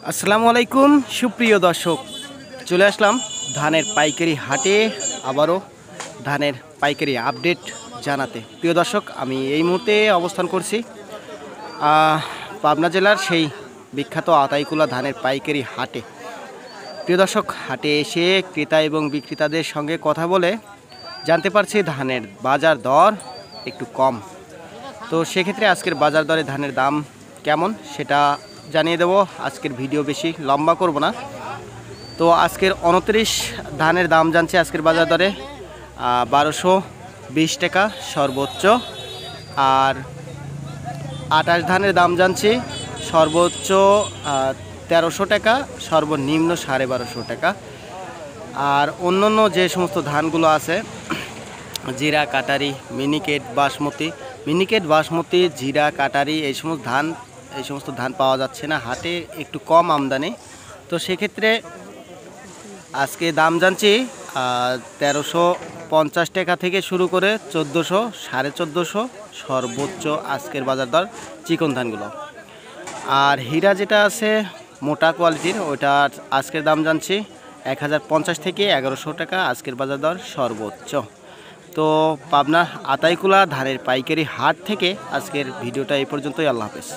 আসসালামু আলাইকুম সুপ্রিয় দর্শক, চলে আসলাম ধানের পাইকারি হাটে। আবারও ধানের পাইকারি আপডেট জানাতে। প্রিয় দর্শক, আমি এই মুহূর্তে অবস্থান করছি পাবনা জেলার সেই বিখ্যাত আতাইকুলা ধানের পাইকারি হাটে। প্রিয় দর্শক, হাটে এসে ক্রেতা এবং বিক্রেতাদের সঙ্গে কথা বলে জানতে পারছি ধানের বাজার দর একটু কম। তো সেক্ষেত্রে আজকের বাজার দরে ধানের দাম কেমন সেটা জানিয়ে দেবো। আজকের ভিডিও বেশি লম্বা করব না। তো আজকের 29 ধানের দাম জানছে আজকের বাজার দরে 1220 টাকা সর্বোচ্চ, আর 28 ধানের দাম জানছি সর্বোচ্চ 1300 টাকা, সর্বনিম্ন 1250 টাকা। আর অন্যান্য যে সমস্ত ধানগুলো আছে, জিরা কাটারি, মিনিকেট বাসমতি, জিরা কাটারি, এই সমস্ত ধান পাওয়া যাচ্ছে না, হাটে একটু কম আমদানি। তো সেক্ষেত্রে আজকে দাম জানছি 1350 টাকা থেকে শুরু করে 1400, 1450 সর্বোচ্চ আজকের বাজার দর চিকন ধানগুলো। আর হীরা যেটা আছে মোটা কোয়ালিটির, ওটা আজকের দাম জানছি 1050 থেকে 1100 টাকা আজকের বাজার দর সর্বোচ্চ। তো পাবনা আতাইকুলা ধানের পাইকারি হাট থেকে আজকের ভিডিওটা এই পর্যন্তই। আল্লাহ হাফেজ।